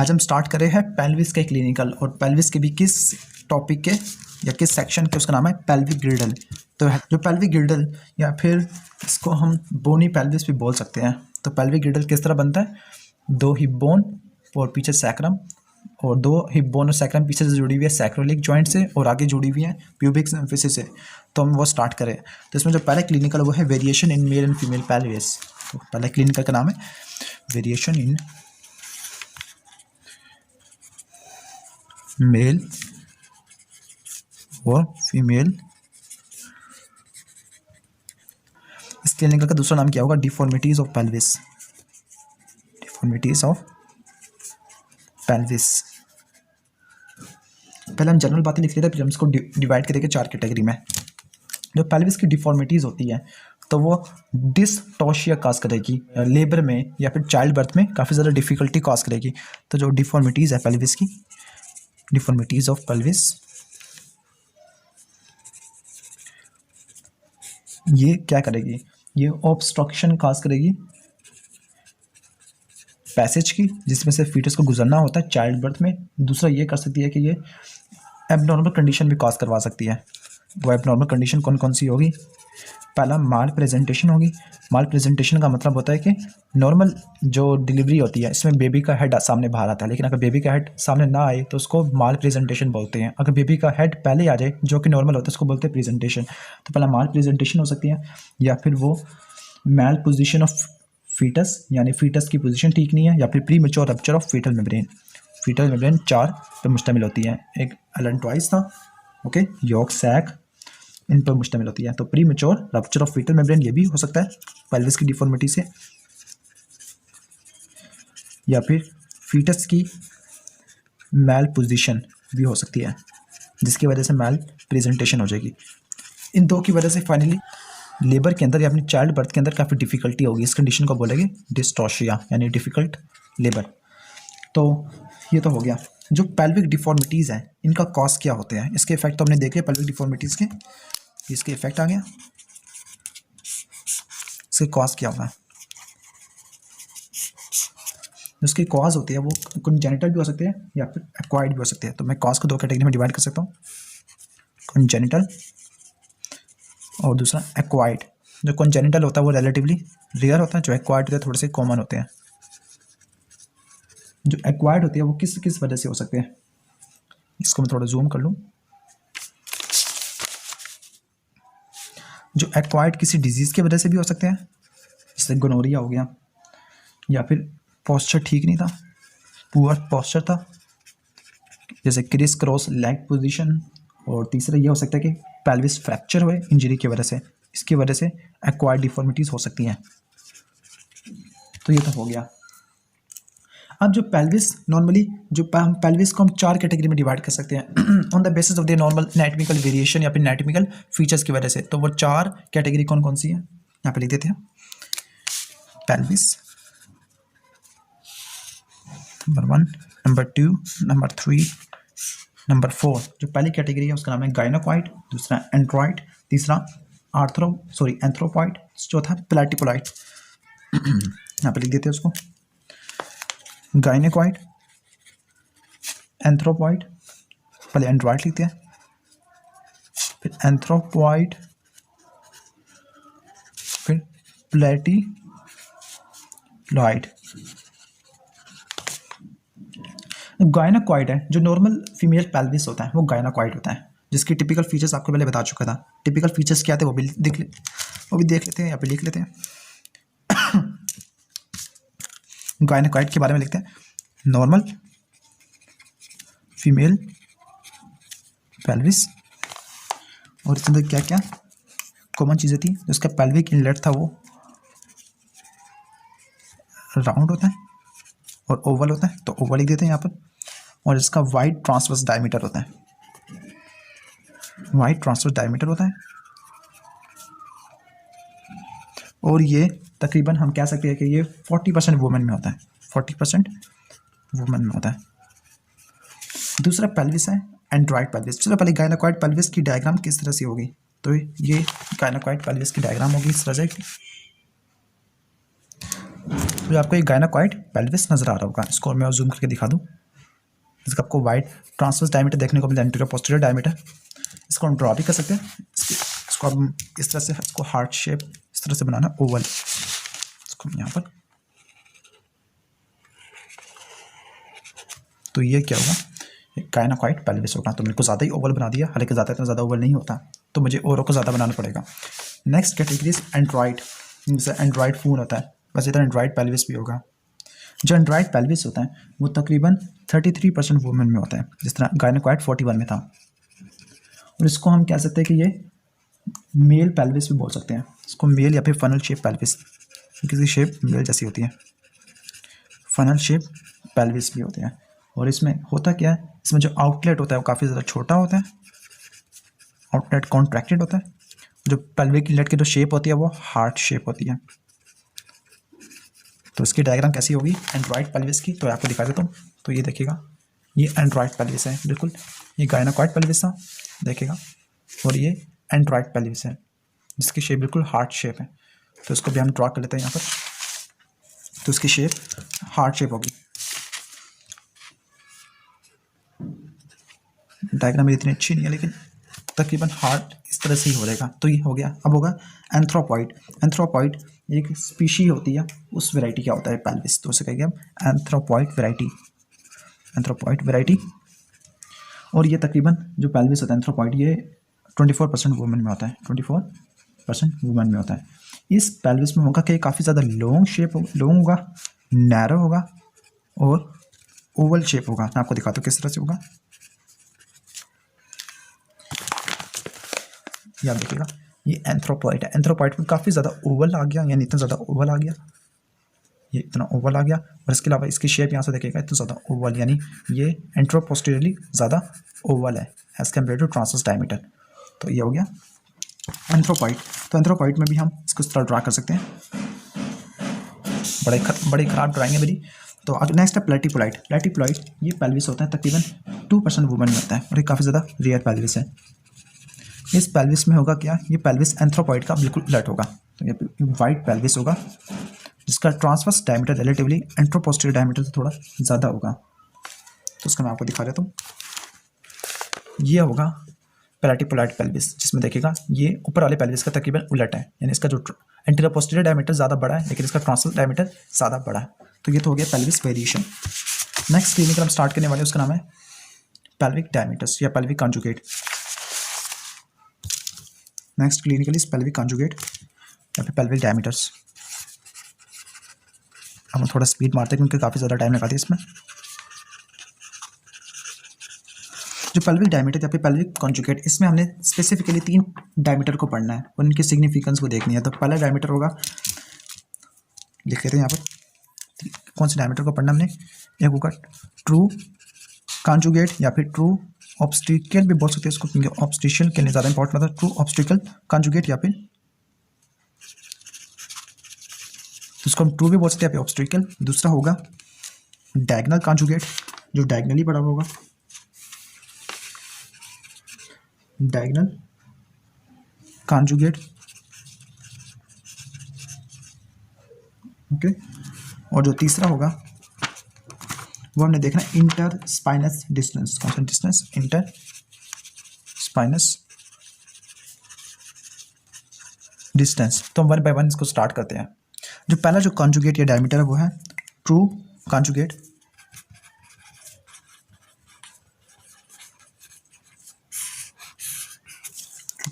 आज हम स्टार्ट कर रहे हैं पेल्विस के क्लिनिकल, और पेल्विस के भी किस टॉपिक के या किस सेक्शन के, उसका नाम है पेल्विक गिर्डल। तो जो पेल्विक गिर्डल या फिर इसको हम बोनी पेल्विस भी बोल सकते हैं। तो पेल्विक गिर्डल किस तरह बनता है? दो हिप बोन और पीछे सैक्रम, और दो हिप बोन और सैक्रम पीछे से जुड़ी हुई है सैक्रोलिक जॉइंट से, और आगे जुड़ी हुई है प्यूबिक सिम्फिसिस से। तो हम वो स्टार्ट करें। तो इसमें जो पहला क्लिनिकल वो है variation in male and female pelvis. तो पहला क्लिनिकल का नाम है वेरिएशन इन मेल और फीमेल। इस क्लिनिकल का दूसरा नाम क्या होगा? Deformities of pelvis. Deformities of pelvis. पहले हम जनरल बातें लिख लेते हैं, फिर हम इसको डिवाइड करेंगे चार कैटेगरी में। जो पेल्विस की डिफॉर्मिटीज होती है तो वो डिस्टॉर्शिया काज करेगी लेबर में या फिर चाइल्ड बर्थ में, काफ़ी ज़्यादा डिफिकल्टी काज करेगी। तो जो डिफॉर्मिटीज़ है पेल्विस की, डिफॉर्मिटीज ऑफ पेल्विस, ये क्या करेगी? ये ऑब्स्ट्रक्शन काज करेगी पैसेज की, जिसमें से फीटस को गुजरना होता है चाइल्ड बर्थ में। दूसरा ये कर सकती है कि ये एबनॉर्मल कंडीशन भी काज करवा सकती है। वो एबनॉर्मल कंडीशन कौन कौन सी होगी? पहला माल प्रेजेंटेशन होगी। माल प्रेजेंटेशन का मतलब होता है कि नॉर्मल जो डिलीवरी होती है इसमें बेबी का हेड सामने बाहर आता है, लेकिन अगर बेबी का हेड सामने ना आए तो उसको माल प्रेजेंटेशन बोलते हैं। अगर बेबी का हेड पहले आ जाए जो कि नॉर्मल होता है उसको बोलते हैं प्रेजेंटेशन। तो पहला माल प्रेजेंटेशन हो सकती है, या फिर वो मैल पोजिशन ऑफ फीटस, यानी फीटस की पोजीशन ठीक नहीं है, या फिर premature rupture of foetal membrane. Foetal membrane चार पर मुश्तमिल होती है। एक एलेंट्रॉइड था, ओके, यॉर्क सैक, इन पर मुश्तमिल होती है। तो premature rupture of foetal membrane ये भी हो सकता है पेल्विस की डिफॉर्मिटी से, या फिर फीटस की मैल पोजीशन भी हो सकती है, जिसकी वजह से मैल प्रेजेंटेशन हो जाएगी। इन दो की वजह से फाइनली लेबर के अंदर या अपनी चाइल्ड बर्थ के अंदर काफ़ी डिफिकल्टी होगी। इस कंडीशन को बोलेंगे डिस्टॉर्शिया, यानी डिफिकल्ट लेबर। तो ये तो हो गया। जो पेल्विक डिफॉर्मिटीज़ हैं इनका कॉज क्या होते हैं, इसके इफेक्ट तो हमने देखे पेल्विक डिफॉर्मिटीज़ के। इसके इफेक्ट आ गया, इसके कॉज क्या होगा? उसकी कॉज होती है वो कंजेनिटल भी हो सकते हैं या फिर एक्वायर्ड भी हो सकते हैं। तो मैं कॉज को दो कैटेगरी में डिवाइड कर सकता हूँ, कंजेनिटल और दूसरा एक्वायर्ड। जो कंजेनिटल होता है वो रिलेटिवली रेयर होता है, जो एक्वायर्ड होता है थोड़े से कॉमन होते हैं। जो एक्वायर्ड होती है वो किस किस वजह से हो सकते हैं, इसको मैं थोड़ा जूम कर लूँ। जो एक्वायर्ड किसी डिजीज़ की वजह से भी हो सकते हैं, जैसे गोनोरिया हो गया, या फिर पोस्चर ठीक नहीं था, पुअर पोस्चर था, जैसे क्रिस क्रॉस लेग पोजीशन। और तीसरा ये हो सकता है कि पेल्विस फ्रैक्चर हुए इंजरी की वजह से, इसकी वजह से एक्वायर्ड डिफॉर्मिटीज़ हो सकती हैं। तो ये तो हो गया। अब जो पेल्विस नॉर्मली जो हम पेल्विस को हम चार कैटेगरी में डिवाइड कर सकते हैं on the basis of the normal anatomical variation या फिर एनाटॉमिकल फीचर्स की वजह से। तो वो चार कैटेगरी कौन कौन सी है यहाँ पे लिख देते हैं। Pelvis number 1, number 2, number 3, number 4। जो पहली कैटेगरी है उसका नाम है गाइनोकॉइड, दूसरा एंड्रॉइड, तीसरा एंथ्रोपॉइड, चौथा प्लैटिपोलाइड। यहाँ पे लिख देते हैं उसको, गाइनेकॉइड, एंथ्रोपॉइड, पहले एंड्रॉइड लिखते हैं, फिर एंथ्रोपॉइड, फिर प्लैटिपॉइड। गाइनोकॉइड है जो नॉर्मल फीमेल पेल्विस होता है, वो गाइनोकॉइड होता है, जिसकी टिपिकल फीचर्स आपको पहले बता चुका था। टिपिकल फीचर्स क्या थे वो भी देख लेते हैं, यहाँ पे लिख लेते हैं। गाइनोकॉइड के बारे में लिखते हैं, नॉर्मल फीमेल पेल्विस, और इसके अंदर क्या क्या कॉमन चीज़ें थी। उसका पेल्विक इनलेट था वो राउंड होता है और ओवल होता है, तो ओवल लिख देते हैं यहाँ पर। और इसका वाइड ट्रांसवर्स डायमीटर होता है, वाइड ट्रांसवर्स डायमीटर होता है। और ये तकरीबन हम कह सकते हैं कि ये 40% वुमेन में होता है, 40% वुमेन में होता है। दूसरा पेल्विस है एंड्रॉइड पेल्विस। चलो पहले गाइनोकॉइड पेल्विस की डायग्राम किस तरह से होगी। तो ये गाइनोकॉइड पेल्विस की डायग्राम होगी इस तरह से। तो आपको एक गायनाकॉइड पेल्विस नजर आ रहा होगा, इसको मैं जूम करके दिखा दूं। इसका आपको वाइड ट्रांसवर्स डायमीटर देखने को मिलता है, एंटीरियर पोस्टीरियर डायमीटर। इसको हम ड्रॉ भी कर सकते हैं। इसको हम इस तरह से, इसको हार्ट शेप इस तरह से बनाना, ओवल। इसको हम यहाँ पर, तो ये क्या होगा, गायनाकॉइड पेल्विस होगा। तो मेरे को ज़्यादा ही ओवल बना दिया, हालांकि ज़्यादा इतना ज़्यादा ओवल नहीं होता, तो मुझे औरों को ज़्यादा बनाना पड़ेगा। नेक्स्ट कैटेगरी एंड्रॉइड, जैसे एंड्रॉइड फून होता है, बस इधर एंड्रॉइड पेल्विस भी होगा। जो एंड्रॉइड पेल्विस होता है वो तकरीबन 33% वुमेन में होता है, जिस तरह गायनाकॉइड 41 में था। और इसको हम कह सकते हैं कि ये मेल पेल्विस भी बोल सकते हैं, इसको मेल या फिर फनल शेप पेल्विस, किसी शेप मेल जैसी होती है, फनल शेप पेल्विस भी होते हैं। और इसमें होता क्या है, इसमें जो आउटलेट होता है वो काफ़ी ज़्यादा छोटा होता है, आउटलेट कॉन्ट्रैक्टेड होता है। जो पेल्विक इनलेट की जो शेप होती है वो हार्ट शेप होती है। तो इसकी डायग्राम कैसी होगी एंड्रॉइड पेल्विस की, तो आपको दिखा देता हूँ। तो ये देखिएगा, ये एंड्रॉइड पेल्विस है बिल्कुल, ये गायनाकॉइड पेल्विस था देखेगा, और ये एंड्रॉइड पेल्विस है जिसकी शेप बिल्कुल हार्ट शेप है। तो इसको भी हम ड्रॉ कर लेते हैं यहाँ पर। तो इसकी शेप हार्ट शेप होगी। डायग्राम मेरी इतनी अच्छी नहीं है, लेकिन तकरीबन हार्ट इस तरह से ही हो जाएगा। तो ये हो गया। अब होगा एंथ्रोपॉइड। एंथ्रोपॉइड एक स्पीशी होती है, उस वैरायटी क्या होता है पेल्विस, तो उसे कहेंगे हम एंथ्रोपॉइड वैरायटी, एंथ्रोपॉइड वैरायटी। और ये तकरीबन जो पेल्विस होता है एंथ्रोपॉइड, ये 24% वुमेन में होता है, 24% वुमेन में होता है। इस पेल्विस में होगा कि काफ़ी ज़्यादा लॉन्ग शेप, लॉन्ग होगा, नैरो होगा और ओवल शेप होगा। मैं आपको दिखाता हूँ किस तरह से होगा। ये आप देखिएगा, ये एंथ्रोपॉइड है। एंथ्रोपॉइड में काफ़ी ज़्यादा ओवल आ गया, यानी इतना ज़्यादा ओवल आ गया, ये इतना ओवल आ गया। और इसके अलावा इसकी शेप यहाँ से देखिएगा, इतना ज़्यादा ओवल, यानी ये एंट्रोपोस्टीरियरली ज़्यादा ओवल है as compare to transverse diameter. तो ये हो गया एंथ्रोपॉइड। तो एंथ्रोपॉइड में भी हम इसको इस तरह ड्रा कर सकते हैं। बड़े खराब ड्राइंग है मेरी। तो नेक्स्ट है प्लेटिपोलाइड। प्लेटिपोलाइड ये पेल्विस होता है, तकरीबन 2% वुमेन में होता है और ये काफ़ी ज़्यादा रेयर पेल्विस है। इस पेल्विस में होगा क्या, ये पेल्विस एंथ्रोपॉइड का बिल्कुल उलट होगा। तो ये वाइड पेल्विस होगा जिसका transverse diameter relatively anteroposterior diameter से थोड़ा ज़्यादा होगा। तो उसका मैं आपको दिखा देता हूँ। ये होगा प्लेटिपोलाइड पेल्विस, जिसमें देखिएगा ये ऊपर वाले पेल्विस का तकरीबन उलट है, यानी इसका जो एंटीरियर पोस्टीरियर डायमीटर ज़्यादा बड़ा है लेकिन इसका ट्रांसवर्स डायमीटर ज़्यादा बड़ा है। तो ये तो हो गया पेल्विस वेरिएशन। नेक्स्ट क्लिनिकल हम स्टार्ट करने वाले, उसका नाम है पेल्विक डायमीटर्स या pelvic conjugate. Next clinical is pelvic conjugate या फिर पेल्विक डायमीटर्स। हम थोड़ा स्पीड मारते हैं क्योंकि काफ़ी ज़्यादा टाइम लगाती है इसमें। जो पेल्विक डायमीटर या फिर पेल्विक कॉन्जुगेट, इसमें हमने स्पेसिफिकली 3 डायमीटर को पढ़ना है और इनकी सिग्निफिकेंस को देखनी है। तो पहला डायमीटर होगा, लिख लेते हैं यहाँ पर कौन से डायमीटर को पढ़ना हमने। एक होगा ट्रू कॉन्जुगेट या फिर ट्रू ऑब्स्टिकल भी बोल सकते हैं इसको, क्योंकि ऑब्स्टिशियल के लिए ज़्यादा इंपॉर्टेंट होता है। ट्रू ऑब्स्टिकल कॉन्जुगेट या फिर इसको हम ट्रू भी बोल सकते हैं या फिर ऑब्स्टिकल। दूसरा होगा डायगोनल कॉन्जुगेट, जो डायगोनली पड़ा होगा, डायगोनल कॉन्जुगेट, ओके। और जो तीसरा होगा वो हमने देखना इंटर स्पाइनस डिस्टेंस। कौन सा डिस्टेंस, इंटर स्पाइनस डिस्टेंस। तो हम 1 बाय 1 इसको स्टार्ट करते हैं। जो पहला जो कॉन्जुगेट या डायमीटर है वो है ट्रू कॉन्जुगेट।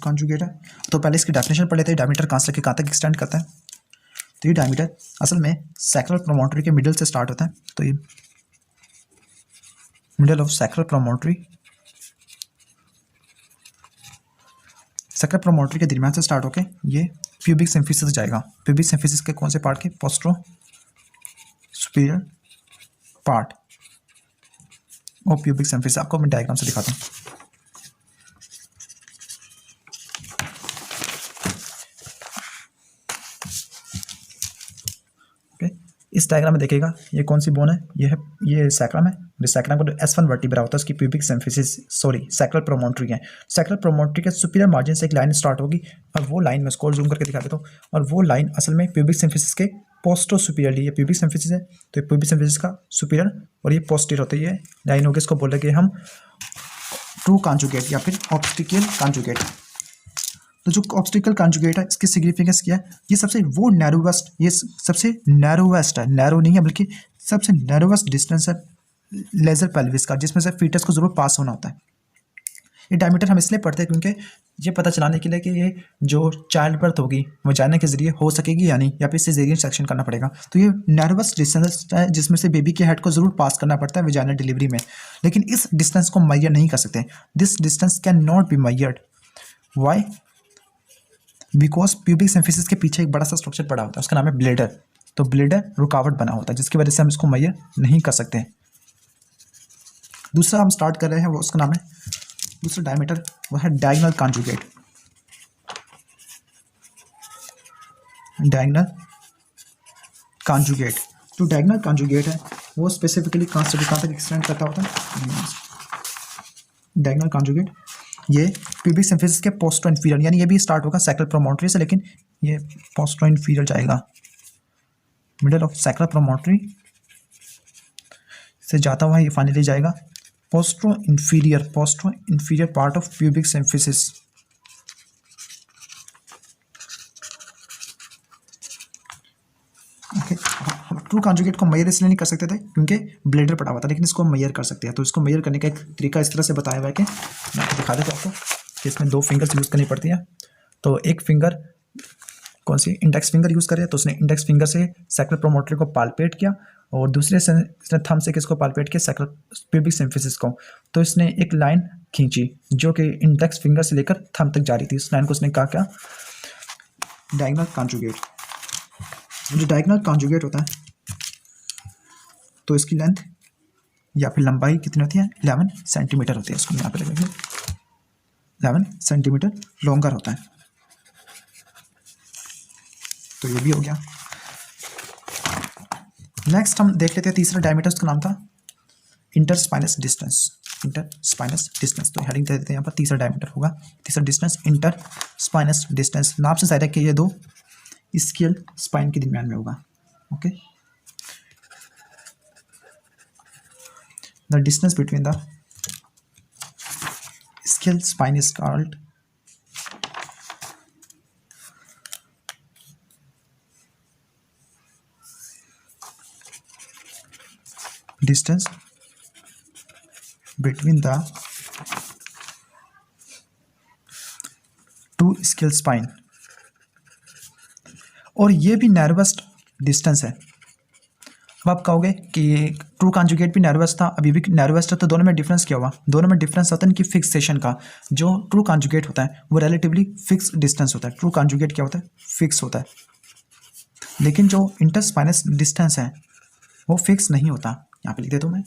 कॉन्जुगेट है तो पहले इसकी डेफिनेशन पढ़ लेते हैं, डायमीटर कहाँ से लेकर कहाँ तक एक्सटेंड करता है। तो ये डायमीटर असल में सैक्रल प्रोमोटरी के मिडिल से स्टार्ट होता है। तो ये मिडिल ऑफ सैक्रल प्रोमोटरी, सैक्रल प्रोमोटरी के दरमियान से स्टार्ट होके ये प्यूबिक सिम्फिसिस जाएगा। प्यूबिक सिम्फिसिस के कौन से पार्ट के, पोस्ट्रो सुपीरियर पार्ट और प्यूबिक सिम्फिसिस। आपको मैं डायग्राम से दिखाता हूँ। इस डायग्राम में देखिएगा ये कौन सी बोन है, ये सैक्रम है। इस सैक्रम को जो S1 वर्टिब्रा होता है उसकी प्यूबिक सिम्फिसिस, सॉरी सैक्रल प्रोमोटरी है। सैक्रल प्रोमोटरी के सुपीरियर मार्जिन से एक लाइन स्टार्ट होगी और वो लाइन मैं इसको जूम करके दिखा देता हूँ, और वो लाइन असल में प्यूबिक सिम्फिसिस के पोस्टो सुपीरियर, ये प्यूबिक सिम्फिसिस है, तो ये प्यूबिक सिम्फिसिस का सुपीरियर और ये पोस्टीरियर होता है, ये लाइन होगी, इसको बोल रहे हम ट्रू कॉन्जुगेट या फिर ऑब्स्टिकल कॉन्जुगेट। तो जो ऑब्स्टिकल कॉन्जुगेट है इसकी सिग्निफिकेंस क्या है, ये सबसे वो नैरोवेस्ट, ये सबसे नैरोवेस्ट है, नैरो नहीं है बल्कि सबसे नैरोवेस्ट डिस्टेंस है लेजर पेल्विस का, जिसमें से फीटस को जरूर पास होना होता है। ये डायमीटर हम इसलिए पढ़ते हैं क्योंकि ये पता चलाने के लिए कि ये जो चाइल्ड बर्थ होगी वजाइना के जरिए हो सकेगी या नहीं, या फिर सिजेरियन सेक्शन करना पड़ेगा। तो ये नर्वस डिस्टेंस है जिसमें से बेबी के हेड को जरूर पास करना पड़ता है वजाइना डिलीवरी में, लेकिन इस डिस्टेंस को मेजर नहीं कर सकते। This distance can not be measured. Why? Because pubic symphysis के पीछे एक बड़ा सा स्ट्रक्चर पड़ा होता है, उसका नाम है ब्लेडर। तो ब्लेडर रुकावट बना होता है जिसकी वजह से हम इसको मेजर नहीं कर सकते। दूसरा हम स्टार्ट कर रहे हैं, वो उसका नाम है, दूसरा डायमीटर वो है डायगोनल कॉन्जुगेट। डायगोनल कॉन्जुगेट, जो डायगोनल कॉन्जुगेट है वो स्पेसिफिकली कहाँ से कहाँ तक एक्सटेंड करता होता है। डायगोनल कॉन्जुगेट ये प्यूबिक सिम्फिसिस के पोस्टो इन्फीरियर, यानी ये भी स्टार्ट होगा सैक्रल प्रोमोटरी से, लेकिन ये पोस्टो इन्फीरियर जाएगा, मिडल ऑफ सैक्रल प्रोमोटरी से जाता हुआ ये फाइनली जाएगा postero inferior part of pubic symphysis. Okay, true conjugate को मेजर इसलिए नहीं कर सकते थे क्योंकि ब्लेडर पड़ा हुआ था, लेकिन इसको मेजर कर सकते हैं। तो इसको मेजर करने का एक तरीका इस तरह से बताया हुआ है कि मैं आपको दिखा देता हूँ आपको कि इसमें 2 फिंगर्स यूज़ करनी पड़ती हैं। तो एक फिंगर कौन सी, इंडेक्स फिंगर यूज़ करे, तो उसने इंडेक्स फिंगर से सैक्रल प्रोमोटरी को पाल्पेट किया और दूसरे से इसने थंब से किसको पाल्पेट किया, सैक्रल प्यूबिक सिम्फिसिस को। तो इसने एक लाइन खींची जो कि इंडेक्स फिंगर से लेकर थंब तक जा रही थी। इस लाइन को उसने कहा क्या, डायगोनल कॉन्जुगेट। जो डायगोनल कॉन्जुगेट होता है तो इसकी लेंथ या फिर लंबाई कितनी होती है, 11 सेंटीमीटर होती है। इसको यहाँ पे लगेंगे 11 सेंटीमीटर लॉन्गर होता है। तो ये भी हो गया। नेक्स्ट हम देख लेते हैं तीसरा डायमीटर, उसका नाम था इंटरस्पाइनस डिस्टेंस। इंटरस्पाइनस डिस्टेंस, तो हेडिंग दे देते हैं यहाँ पर, तीसरा डायमीटर होगा, तीसरा डिस्टेंस इंटरस्पाइनस डिस्टेंस। नाम से जाहिर है कि ये 2 स्केल स्पाइन के दरमियान में होगा। Okay, the distance between the scale spine is called distance between the 2 scale spine, और ये भी नर्वस्ट डिस्टेंस है। अब आप कहोगे कि ट्रू कॉन्जुगेट भी नर्वस था, अभी भी नर्वस है, तो दोनों में डिफरेंस क्या हुआ? दोनों में डिफरेंस होता है कि फिक्सेशन का। जो ट्रू कॉन्जुगेट होता है वो रिलेटिवली फिक्स डिस्टेंस होता है, ट्रू कॉन्जुगेट क्या होता है, फिक्स होता है। लेकिन जो इंटरस्पाइनस डिस्टेंस है वो फिक्स नहीं होता। यहाँ पे लिख देता हूँ मैं,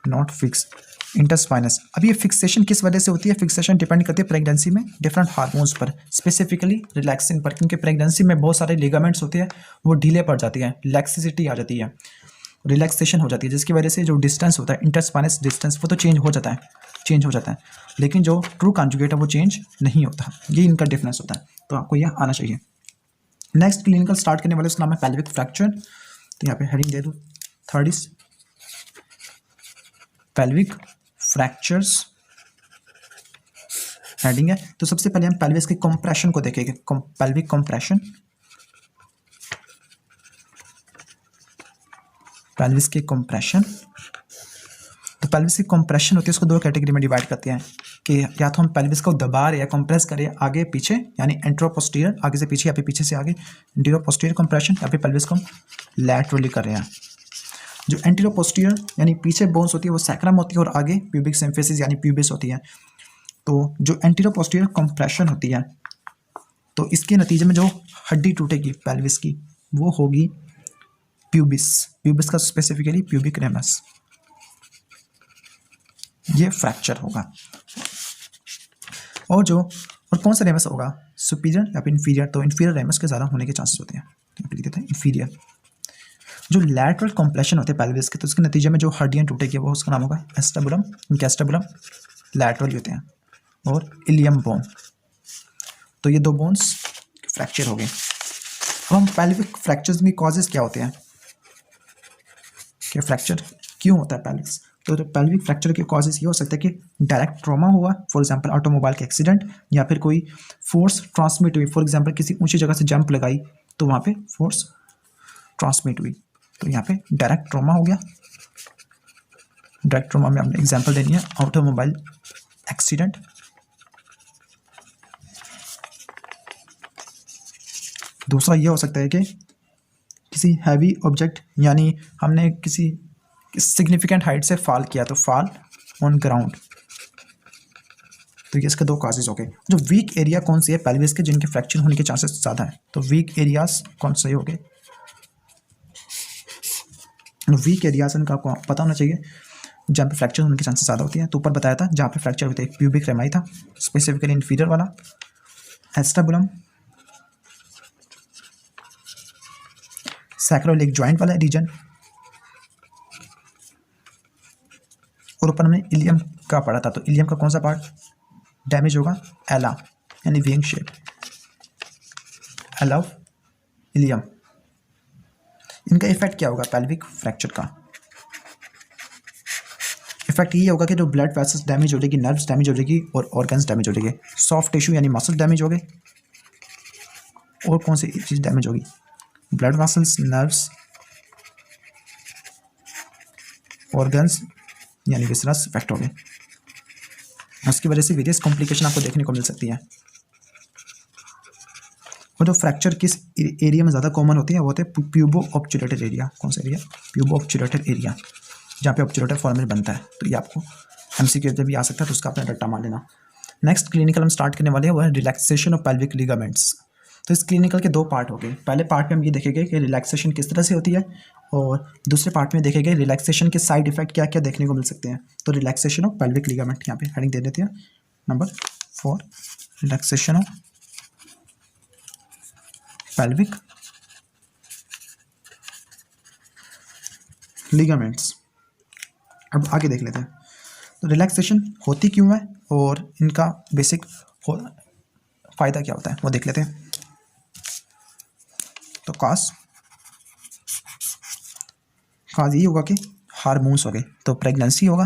नॉट फिक्स इंटरस्पाइनस। अब ये फिक्सेशन किस वजह से होती है? फिक्सेशन डिपेंड करती है प्रेगनेंसी में डिफरेंट हार्मोन्स पर, स्पेसिफिकली रिलैक्सिन पर, क्योंकि प्रेगनेंसी में बहुत सारे लिगामेंट्स होते हैं वो ढीले पड़ जाती हैं, लैक्सिसिटी आ जाती है, रिलैक्सेशन हो जाती है, जिसकी वजह से जो डिस्टेंस होता है इंटरस्पाइनस डिस्टेंस वो तो चेंज हो जाता है, लेकिन जो ट्रू कॉन्जुगेट है वो चेंज नहीं होता। ये इनका डिफरेंस होता है, तो आपको यह आना चाहिए। नेक्स्ट क्लिनिकल स्टार्ट करने वाले उसका नाम है पेल्विक फ्रैक्चर। तो यहाँ पे हेडिंग दे दो, third is pelvic fractures heading है। तो सबसे पहले हम पेल्विस के कंप्रेशन को देखेंगे, पेल्विक कंप्रेशन। पेल्विस के कंप्रेशन, तो पेल्विस की कंप्रेशन होती है, उसको 2 कैटेगरी में डिवाइड करते हैं कि या तो हम पेल्विस को दबा रहे या कंप्रेस करें आगे पीछे, यानी एंट्रोपोस्टीरियर आगे से पीछे या फिर पीछे से आगे, एंटीरोपोस्टीरियर कंप्रेशन, या फिर पेल्विस को लैटरली कर रहे हैं। जो एंटीरोपोस्टीरियर यानी पीछे बोन्स होती है वो सैक्रम होती है और आगे प्यूबिक सिम्फिसिस यानी प्यूबिस होती है। तो जो एंटीरोपोस्टीरियर कंप्रेशन होती है तो इसके नतीजे में जो हड्डी टूटेगी पेल्विस की वो होगी प्यूबिस का स्पेसिफिकली प्यूबिक रेमस, ये फ्रैक्चर होगा। और कौन सा रेमस होगा, सुपीरियर या फिर इन्फीरियर? तो इन्फीरियर रेमस के ज़्यादा होने के चांसेस होते हैं, तो लिख देते हैं इन्फीरियर। जो लैटरल कंप्रेशन होते हैं पेल्विस के, तो उसके नतीजे में जो हड्डियाँ टूटेगी वो उसका नाम होगा एस्टेबुलम, कैस्टेबुलम लैटरली होते हैं, और इलियम बोन। तो ये 2 बोन्स फ्रैक्चर हो गए। अब हम पेल्विक फ्रैक्चर्स में कॉजेज क्या होते हैं, कि फ्रैक्चर क्यों होता है पेल्विक, तो पेल्विक फ्रैक्चर के कॉजेज ये हो सकता है कि डायरेक्ट ट्रॉमा हुआ, फॉर एग्जांपल ऑटोमोबाइल का एक्सीडेंट, या फिर कोई फोर्स ट्रांसमिट हुई, फॉर एग्जांपल किसी ऊंची जगह से जंप लगाई तो वहाँ पे फोर्स ट्रांसमिट हुई, तो यहाँ पे डायरेक्ट ट्रॉमा हो गया। डायरेक्ट ट्रॉमा में हमने एग्जांपल देनी है ऑटोमोबाइल एक्सीडेंट। दूसरा ये हो सकता है कि किसी हैवी ऑब्जेक्ट, यानी हमने किसी सिग्निफिकेंट हाइट से फॉल किया, तो फॉल ऑन ग्राउंड, तो ये इसके दो काजेज हो गए। जो वीक एरिया कौन सी है पेल्विस के, जिनके फ्रैक्चर होने के चांसेस ज़्यादा है, तो वीक एरियाज कौन से हो गए, वीक एरियाज इनका आपको पता होना चाहिए जहाँ पे फ्रैक्चर होने के चांसेस ज़्यादा होती है। तो ऊपर बताया था जहाँ पे फ्रैक्चर होते हैं, प्यूबिक रेमाई था, स्पेसिफिकली इंफीरियर वाला, एस्टेबुलम, सैक्रोइलिक जॉइंट वाला रीजन, और ऊपर हमने इलियम का पढ़ा था, तो इलियम का कौन सा पार्ट डैमेज होगा, एला, यानी विंग शेप, एला ऑफ इलियम। इनका इफेक्ट क्या होगा पेल्विक फ्रैक्चर का, इफेक्ट ये होगा कि जो ब्लड वेसल्स डैमेज हो जाएगी, नर्व्स डैमेज हो जाएगी और ऑर्गन्स डैमेज हो जाएंगे, सॉफ्ट टिश्यू यानी मसल डैमेज हो गए, और कौन सी चीज़ डैमेज होगी, ब्लड वेसल्स, नर्व्स, ऑर्गन्स यानी विसरस इफेक्ट हो गए। उसकी वजह से वेरियस कॉम्प्लिकेशन आपको देखने को मिल सकती है। और जो फ्रैक्चर किस एरिया में ज़्यादा कॉमन होती है वो होते हैं प्यूबो ऑब्चुलेटर एरिया। कौन सा एरिया, प्यूबो ऑब्चुलेटर एरिया, जहाँ पे ऑब्चुलेटर फॉर्मेट बनता है। तो ये आपको एमसीक्यू जब भी आ सकता है तो उसका अपना रट्टा मार लेना। नेक्स्ट क्लिनिकल हम स्टार्ट करने वाले हैं वो है रिलैक्सेशन ऑफ पेल्विक लिगामेंट्स। तो इस क्लिनिकल के दो पार्ट हो गए। पहले पार्ट में हम ये देखेंगे कि रिलैक्सेशन किस तरह से होती है, और दूसरे पार्ट में देखेंगे रिलैक्सेशन के साइड इफेक्ट क्या क्या देखने को मिल सकते हैं। तो रिलैक्सेशन ऑफ पेल्विक लिगामेंट, यहाँ पे हेडिंग दे देते हैं number 4, relaxation of pelvic ligaments. अब आगे देख लेते हैं तो रिलैक्सेशन होती क्यों है और इनका बेसिक फ़ायदा क्या होता है वो देख लेते हैं। तो काज ये होगा कि हार्मोन्स हो गए, तो प्रेगनेंसी होगा,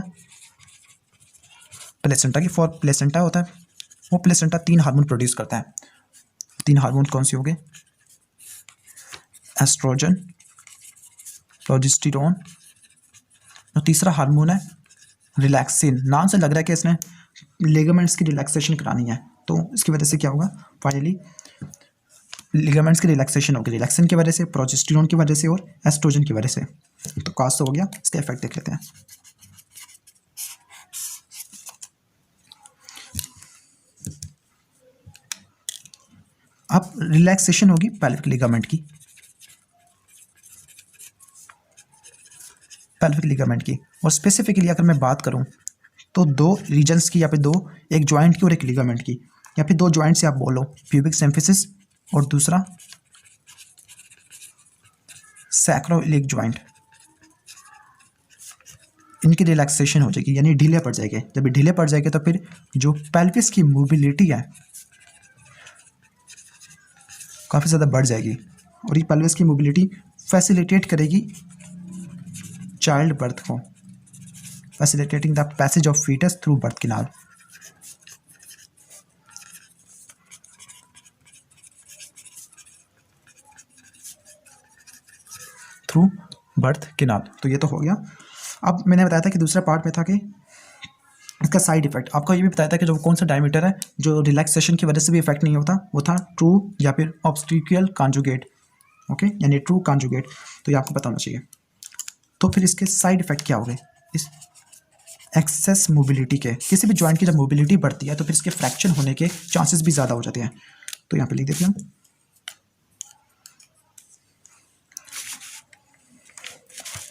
प्लेसेंटा की फॉर प्लेसेंटा होता है, वो प्लेसेंटा 3 हार्मोन प्रोड्यूस करता है। 3 हार्मोन कौन से हो गए, एस्ट्रोजन, प्रोजेस्टेरोन, और तीसरा हार्मोन है रिलैक्सिन। नाम से लग रहा है कि इसने लिगामेंट्स की रिलैक्सेशन करानी है, तो इसकी वजह से क्या होगा, फाइनली लिगामेंट्स की रिलैक्सेशन होगी, रिलैक्सिन की वजह से, प्रोजेस्टेरोन की वजह से और एस्ट्रोजन की वजह से। तो काज तो हो गया, इसका इफेक्ट देख लेते हैं। अब रिलैक्सेशन होगी पेल्विक लिगामेंट की, पेल्विक लिगामेंट की, और स्पेसिफिकली अगर मैं बात करूं तो 2 रीजन्स की, या फिर 2, एक जॉइंट की और एक लिगामेंट की, या फिर 2 जॉइंट से आप बोलो, प्यूबिक सिम्फिसिस और दूसरा सैक्रोइलिक जॉइंट, इनकी रिलैक्सेशन हो जाएगी, यानी ढीले पड़ जाएंगे। जब ये ढीले पड़ जाएंगे तो फिर जो पेल्विस की मोबिलिटी है काफ़ी ज़्यादा बढ़ जाएगी, और ये पेल्विस की मोबिलिटी फैसिलिटेट करेगी चाइल्ड बर्थ को, facilitating the passage of foetus through birth canal. Through birth canal, तो ये तो हो गया। अब मैंने बताया था कि दूसरा पार्ट में था कि इसका साइड इफेक्ट, आपको ये भी बताया था कि जो कौन सा डायमीटर है जो रिलैक्सेशन की वजह से भी इफेक्ट नहीं होता, वो था ट्रू या फिर ऑब्स्टिकल कॉन्जुगेट, ओके, यानी ट्रू कॉन्जुगेट। तो ये आपको पता होना चाहिए। तो फिर इसके साइड इफेक्ट क्या हो गए, इस एक्सेस मोबिलिटी के, किसी भी जॉइंट की जब मोबिलिटी बढ़ती है तो फिर इसके फ्रैक्चर होने के चांसेस भी ज़्यादा हो जाते हैं। तो यहाँ पे लिख देते हैं हम,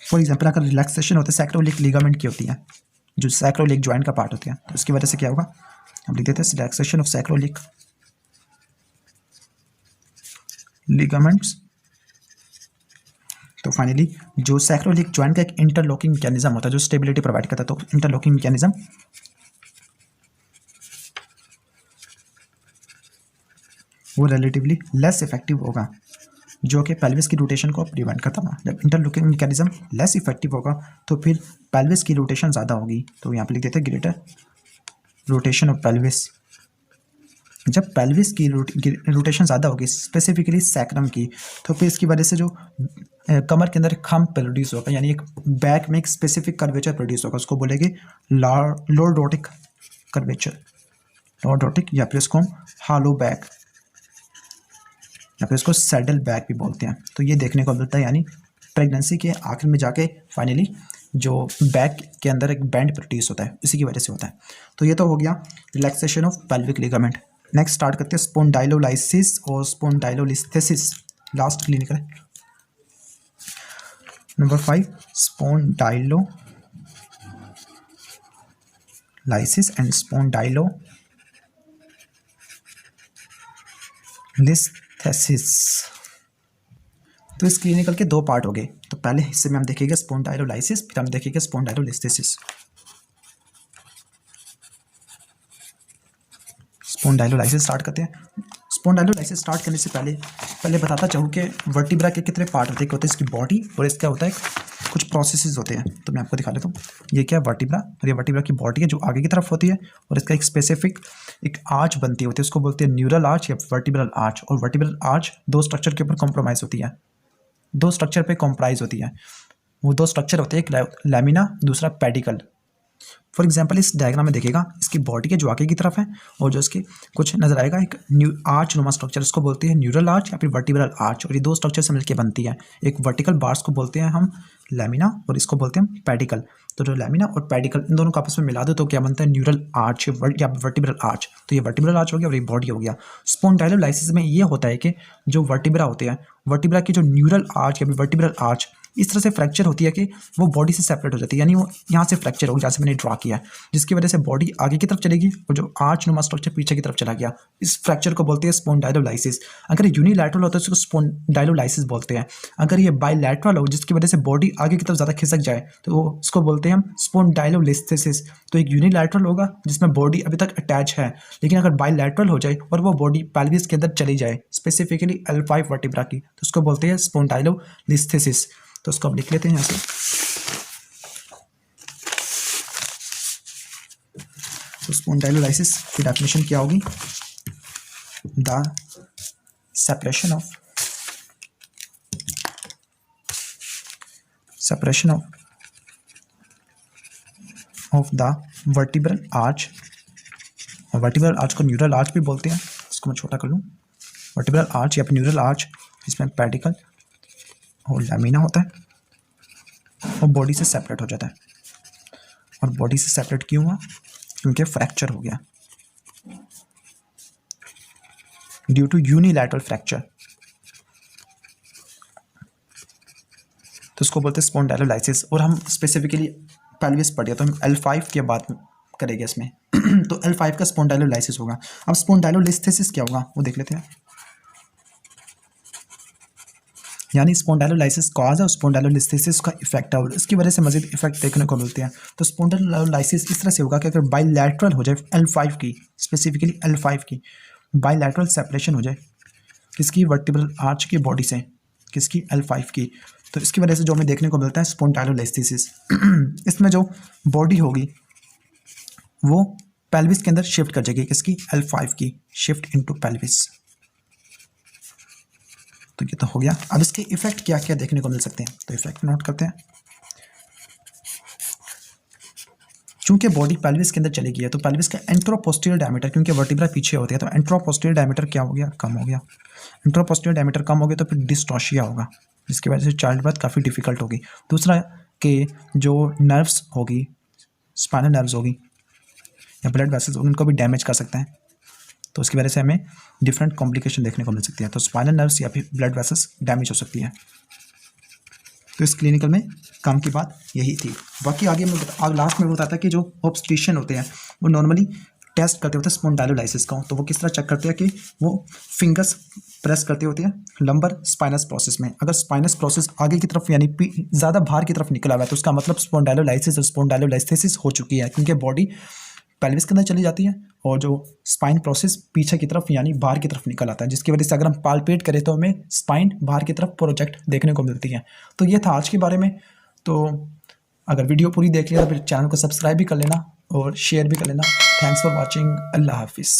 फॉर एग्जाम्पल अगर रिलैक्सेशन होता है सैक्रोइलिक लिगामेंट की होती है, जो सैक्रोइलिक जॉइंट का पार्ट होती है, तो इसकी वजह से क्या होगा, हम लिख देते हैं रिलैक्सेशन ऑफ सैक्रोइलिक लिगामेंट्स। तो फाइनली जो सैक्रोइलिक जॉइंट का एक इंटरलॉकिंग मैकेनिज्म होता है जो स्टेबिलिटी प्रोवाइड करता है, तो इंटरलॉकिंग मैकेनिज्म वो रिलेटिवली लेस इफेक्टिव होगा, जो कि पेल्विस की रोटेशन को प्रिवेंट करता है। जब इंटरलॉकिंग मैकेनिज्म लेस इफेक्टिव होगा तो फिर पेल्विस की रोटेशन ज़्यादा होगी। तो यहाँ पे लिख देते हैं ग्रेटर रोटेशन ऑफ पेल्विस। जब पेल्विस की रोटेशन ज़्यादा होगी, स्पेसिफिकली सैक्रम की, तो फिर इसकी वजह से जो कमर के अंदर एक खम्प प्रोड्यूस होगा, यानी एक बैक में एक स्पेसिफिक कर्वेचर प्रोड्यूस होगा, उसको बोलेंगे लॉर्डोटिक कर्वेचर, लॉर्डोटिक, या फिर इसको हम हालो बैक या फिर इसको सैडल बैक भी बोलते हैं। तो ये देखने को मिलता है, यानी प्रेगनेंसी के आखिर में जाके फाइनली जो बैक के अंदर एक बैंड प्रोड्यूस होता है, इसी की वजह से होता है। तो ये तो हो गया relaxation of pelvic ligament. Next start करते हैं स्पोंडाइलोलाइसिस और स्पोंडाइलोलिस्थेसिस, लास्ट क्लिनिकल है। Number 5 spondylolysis and spondylolisthesis. तो इस क्लिनिकल के दो पार्ट हो गए। तो पहले हिस्से में हम देखेंगे स्पोंडाइलोलाइसिस, फिर हम देखेंगे स्पोंडाइलोलिस्थेसिस। स्पोंडाइलोलाइसिस स्टार्ट करते हैं। स्पोंडाइलोलाइसिस स्टार्ट करने से पहले बताता चाहूँ कि वर्टिब्रा के कितने पार्ट होते हैं, इसकी बॉडी और इसका होता है कुछ प्रोसेसेस होते हैं। तो मैं आपको दिखा देता हूँ। ये क्या है, वर्टिब्रा, और ये वर्टिब्रा की बॉडी है जो आगे की तरफ होती है, और इसका एक स्पेसिफिक एक आर्च बनती होती है, उसको बोलते हैं न्यूरल आर्च या वर्टिब्रल आर्च। और वर्टिब्रल आर्च दो स्ट्रक्चर के ऊपर कॉम्प्रोमाइज़ होती है, दो स्ट्रक्चर पे कॉम्प्राइज होती है। वो दो स्ट्रक्चर होते हैं, एक लैमिना, दूसरा पेडिकल। फॉर एग्जांपल इस डायग्राम में देखिएगा, इसकी बॉडी के जो आगे की तरफ है और जो इसके कुछ नजर आएगा एक आर्च नुमा स्ट्रक्चर, इसको बोलते हैं न्यूरल आर्च या फिर वर्टिब्रल आर्च। और ये दो स्ट्रक्चर से मिलकर बनती है। एक वर्टिकल बार्स को बोलते हैं हम लैमिना, और इसको बोलते हैं पेडिकल। तो जो लैमिना और पेडिकल इन दोनों को आपस में मिला दो तो क्या बनता है, न्यूरल आर्च या वर्टिब्रल आर्च। तो ये वर्टिब्रल आर्च हो गया और ये बॉडी हो गया। स्पोंडाइलोलाइसिस में ये होता है कि जो वर्टिब्रा होते हैं, वर्टिब्रा की जो न्यूरल आर्च या वर्टिब्रल आर्च इस तरह से फ्रैक्चर होती है कि वो बॉडी से सेपरेट हो जाती है, यानी वो यहाँ से फ्रैक्चर होगी जैसे मैंने ड्रा किया है, जिसकी वजह से बॉडी आगे की तरफ चलेगी और जो आर्च नुमा स्ट्रक्चर पीछे की तरफ चला गया। इस फ्रैक्चर को बोलते हैं स्पोंडाइलोलाइसिस। अगर यूनिलैटरल होता है तो उसको स्पोंडाइलोलाइसिस बोलते हैं। अगर ये बाइलैटरल हो, जिसकी वजह से बॉडी आगे की तरफ ज़्यादा खिसक जाए, तो इसको बोलते हैं हम स्पोंडाइलोलिस्थेसिस। तो एक यूनिलैटरल होगा जिसमें बॉडी अभी तक अटैच है, लेकिन अगर बाइलैटरल हो जाए और वो बॉडी पेल्विस के अंदर चली जाए, स्पेसिफिकली L5 वर्टिब्रा की, तो उसको बोलते हैं स्पोंडाइलोलिस्थेसिस। तो उसको अब लिख लेते हैं यहाँ से। तो स्पोंडाइलोलाइसिस की डेफिनेशन क्या होगी, the separation of the vertebral arch, और वर्टिब्रल आर्च को न्यूरल आर्च भी बोलते हैं। इसको मैं छोटा कर लूँ, वर्टिब्रल आर्च या फिर न्यूरल आर्च, जिसमें पेडिकल और लैमिना होता है और बॉडी से सेपरेट हो जाता है। और बॉडी से सेपरेट क्यों हुआ, क्योंकि फ्रैक्चर हो गया ड्यू टू यूनिलैटरल फ्रैक्चर। तो इसको बोलते हैं स्पोंडाइलोलाइसिस। और हम स्पेसिफिकली पेल्विस पढ़े तो हम L5 के बाद करेंगे इसमें। तो L5 का स्पोंडाइलोलाइसिस होगा। अब स्पोंडाइलोलिस्थेसिस क्या होगा वो देख लेते हैं। यानी स्पोंडाइलोलाइसिस कॉज है, स्पोंडाइलोलिस्थेसिस का इफेक्ट है, और इसकी वजह से मजीद इफेक्ट देखने को मिलते हैं। तो स्पोंडाइलोलाइसिस इस तरह से होगा कि अगर बाइलैटरल हो जाए L5 की, स्पेसिफिकली L5 की बाइलैटरल सेपरेशन हो जाए, किसकी, वर्टिब्रल आर्च की बॉडी से, किसकी, L5 की, तो इसकी वजह से जो हमें देखने को मिलता है स्पोंडाइलोलिस्थेसिस। इसमें जो बॉडी होगी वो पेल्विस के अंदर शिफ्ट कर जाएगी, किसकी, L5 की, शिफ्ट इनटू पेल्विस। तो ये तो हो गया। अब इसके इफेक्ट क्या क्या देखने को मिल सकते हैं, तो इफेक्ट नोट करते हैं। चूंकि बॉडी पेल्विस के अंदर चली गई है तो पेल्विस का एंट्रोपोस्टीरियर डायमीटर, क्योंकि वर्टिब्रा पीछे होती है, तो एंट्रोपोस्टीरियर डायमीटर क्या हो गया, कम हो गया। एंट्रोपोस्टीरियर डायमीटर कम हो गया तो फिर डिस्टॉर्शिया होगा, जिसकी वजह से चाइल्ड बर्थ काफ़ी डिफिकल्ट होगी। दूसरा कि जो नर्व्स होगी, स्पाइनल नर्व्स होगी या ब्लड वेसल्स होगी, उनको भी डैमेज कर सकते हैं। तो उसकी वजह से हमें डिफरेंट कॉम्प्लिकेशन देखने को मिल सकती है। तो स्पाइनल नर्व्स या फिर ब्लड वेसल्स डैमेज हो सकती है। तो इस क्लिनिकल में काम की बात यही थी। बाकी आगे मैं लास्ट में बताता है कि जो ऑब्स्टेट्रिशियन होते हैं वो नॉर्मली टेस्ट करते होते हैं स्पोंडाइलोलाइसिस का। तो वो किस तरह चेक करते हैं कि वो फिंगर्स प्रेस करते होते हैं लंबर स्पाइनस प्रोसेस में। अगर स्पाइनस प्रोसेस आगे की तरफ यानी ज़्यादा बाहर की तरफ निकला हुआ है तो उसका मतलब स्पोंडाइलोलाइसिस और स्पोंडाइलोलिस्थेसिस हो चुकी है, क्योंकि बॉडी पेल्विस के अंदर चली जाती है और जो स्पाइन प्रोसेस पीछे की तरफ यानी बाहर की तरफ निकल आता है, जिसकी वजह से अगर हम पाल्पेट करें तो हमें स्पाइन बाहर की तरफ प्रोजेक्ट देखने को मिलती है। तो ये था आज के बारे में। तो अगर वीडियो पूरी देख लिया तो फिर चैनल को सब्सक्राइब भी कर लेना और शेयर भी कर लेना। Thanks for watching. अल्लाह हाफिज़।